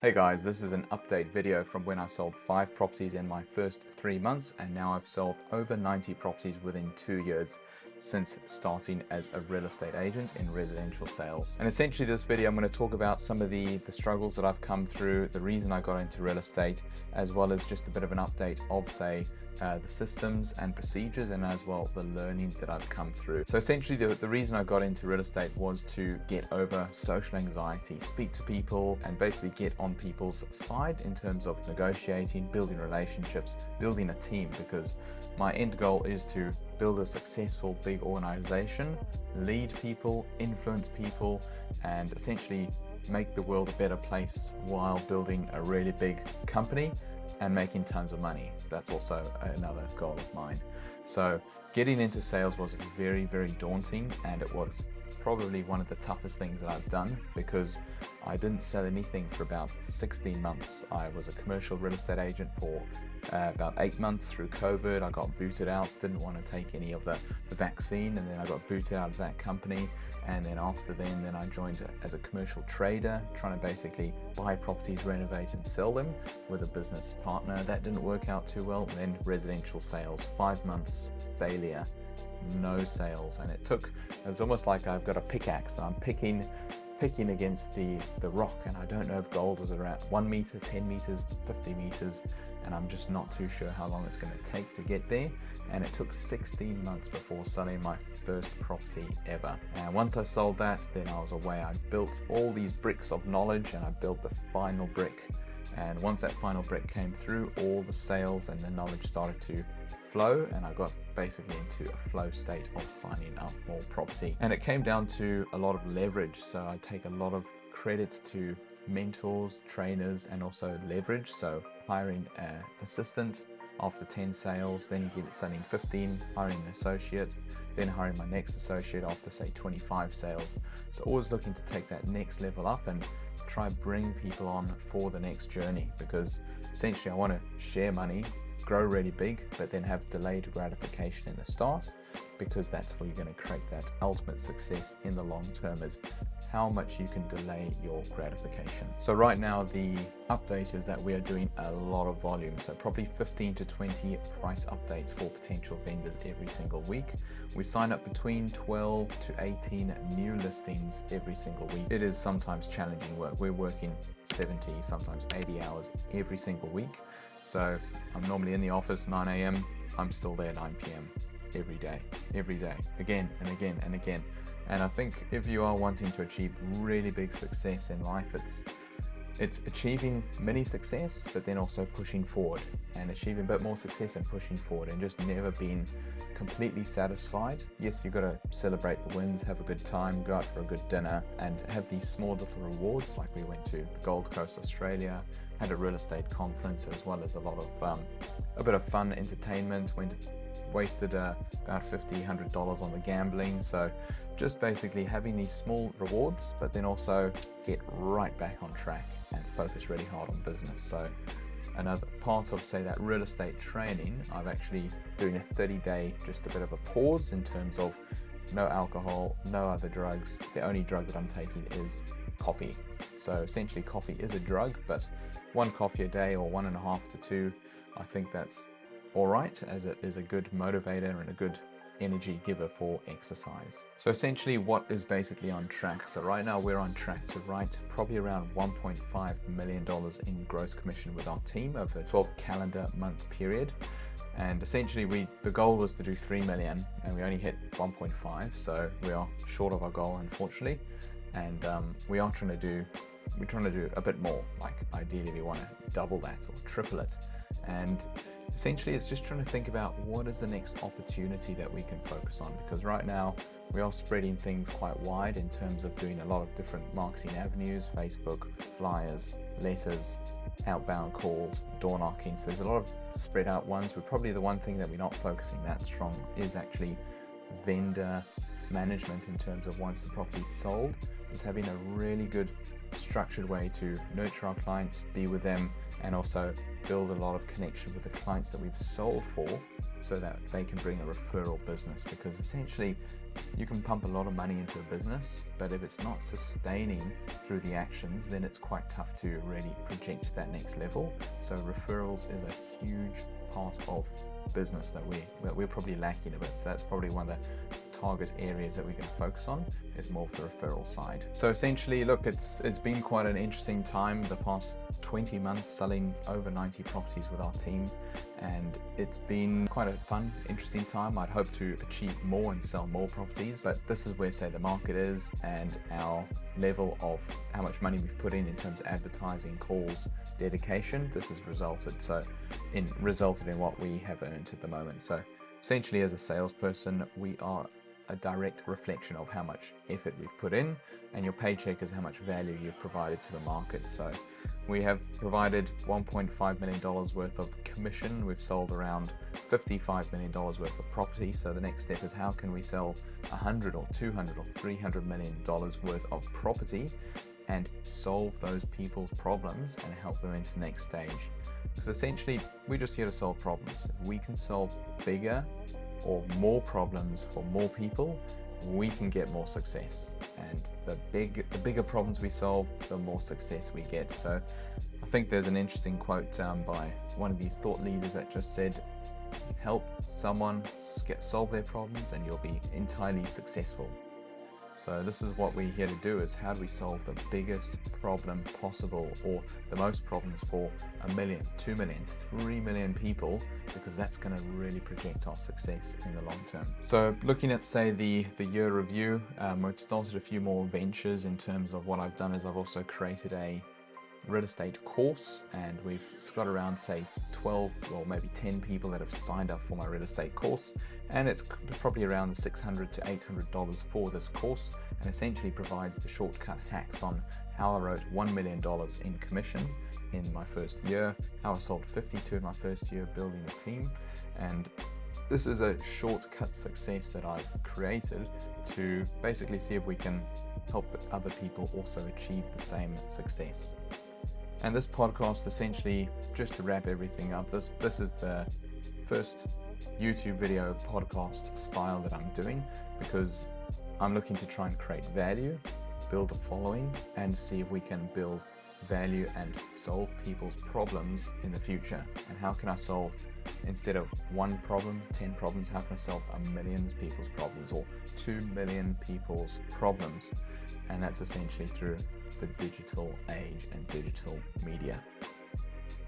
Hey guys, this is an update video from when I sold 5 properties in my first 3 months, and now I've sold over 90 properties within 2 years since starting as a real estate agent in residential sales. And essentially this video I'm going to talk about some of the struggles that I've come through, the reason I got into real estate, as well as just a bit of an update of the systems and procedures, and as well the learnings that I've come through. So essentially the reason I got into real estate was to get over social anxiety, speak to people, and basically get on people's side in terms of negotiating, building relationships, building a team, because my end goal is to build a successful big organization, lead people, influence people, and essentially make the world a better place while building a really big company and making tons of money. That's also another goal of mine. So getting into sales was very, very daunting, and it was probably one of the toughest things that I've done because I didn't sell anything for about 16 months. I was a commercial real estate agent for about 8 months through COVID. I got booted out, didn't want to take any of the vaccine, and then I got booted out of that company. And then after then I joined as a commercial trader, trying to basically buy properties, renovate and sell them with a business partner. That didn't work out too well. And then residential sales, 5 months failure, no sales. And it's almost like I've got a pickaxe and I'm picking against the rock, and I don't know if gold is around 1 meter, 10 meters, 50 meters, and I'm just not too sure how long it's going to take to get there. And it took 16 months before selling my first property ever. And once I sold that, then I was away. I built all these bricks of knowledge, and I built the final brick. And once that final brick came through, all the sales and the knowledge started to flow, and I got basically into a flow state of signing up more property. And it came down to a lot of leverage. So I take a lot of credit to mentors, trainers, and also leverage. So hiring an assistant after 10 sales, then you get selling 15, hiring an associate, then hiring my next associate after say 25 sales. So always looking to take that next level up and try bring people on for the next journey, because essentially I want to share money, grow really big, but then have delayed gratification in the start, because that's where you're going to create that ultimate success in the long term, is how much you can delay your gratification. So right now the update is that we are doing a lot of volume, so probably 15 to 20 price updates for potential vendors every single week. We sign up between 12 to 18 new listings every single week. It is sometimes challenging work. We're working 70, sometimes 80 hours every single week. So I'm normally in the office 9 a.m. I'm still there 9 p.m. every day, again and again and again. And I think if you are wanting to achieve really big success in life, it's achieving mini success, but then also pushing forward and achieving a bit more success and pushing forward, and just never being completely satisfied. Yes, you've got to celebrate the wins, have a good time, go out for a good dinner, and have these small little rewards. Like we went to the Gold Coast, Australia, had a real estate conference, as well as a bit of fun entertainment. Wasted about $50-100 on the gambling. So just basically having these small rewards, but then also get right back on track and focus really hard on business. So another part of, say, that real estate training, I've actually doing a 30-day, just a bit of a pause in terms of no alcohol, no other drugs. The only drug that I'm taking is coffee. So essentially coffee is a drug, but 1 coffee a day or 1.5 to 2, I think that's all right, as it is a good motivator and a good energy giver for exercise. So essentially what is basically on track. So right now we're on track to write probably around $1.5 million in gross commission with our team over a 12 calendar month period. And essentially the goal was to do 3 million, and we only hit 1.5, so we are short of our goal, unfortunately. And we're trying to do a bit more. Like ideally we want to double that or triple it. And essentially it's just trying to think about what is the next opportunity that we can focus on, because right now we are spreading things quite wide in terms of doing a lot of different marketing avenues: Facebook, flyers, letters, outbound calls, door knocking. So there's a lot of spread out ones. We're probably the one thing that we're not focusing that strong is actually vendor management, in terms of once the property is sold, is having a really good structured way to nurture our clients, be with them, and also build a lot of connection with the clients that we've sold for, so that they can bring a referral business. Because essentially you can pump a lot of money into a business, but if it's not sustaining through the actions, then it's quite tough to really project to that next level. So referrals is a huge part of business that we're probably lacking a bit. So that's probably one of the target areas that we're going to focus on, is more of the referral side. So essentially, look, it's been quite an interesting time the past 20 months, selling over 90 properties with our team, and it's been quite a fun, interesting time. I'd hope to achieve more and sell more properties, but this is where, say, the market is, and our level of how much money we've put in terms of advertising, calls, dedication. This has resulted in what we have earned at the moment. So essentially, as a salesperson, we are a direct reflection of how much effort we've put in, and your paycheck is how much value you've provided to the market. So we have provided $1.5 million worth of commission. We've sold around $55 million worth of property. So the next step is, how can we sell 100 or 200 or $300 million worth of property and solve those people's problems and help them into the next stage? Because essentially, we're just here to solve problems. If we can solve bigger or more problems for more people, we can get more success. And the bigger problems we solve, the more success we get. So I think there's an interesting quote by one of these thought leaders that just said, help someone solve their problems and you'll be entirely successful. So this is what we're here to do, is how do we solve the biggest problem possible, or the most problems for 1 million, 2 million, 3 million people, because that's going to really project our success in the long term. So looking at, say, the year review, we've started a few more ventures. In terms of what I've done is I've also created a real estate course, and we've got around, say, 12 or maybe 10 people that have signed up for my real estate course, and it's probably around $600 to $800 for this course, and essentially provides the shortcut hacks on how I wrote $1 million in commission in my first year, how I sold 52 in my first year building a team. And this is a shortcut success that I've created to basically see if we can help other people also achieve the same success. And this podcast, essentially, just to wrap everything up, this is the first YouTube video podcast style that I'm doing, because I'm looking to try and create value, build a following, and see if we can build value and solve people's problems in the future. And how can I solve, instead of one problem, 10 problems, how can I solve 1 million people's problems, or 2 million people's problems? And that's essentially through the digital age and digital media.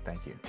Thank you.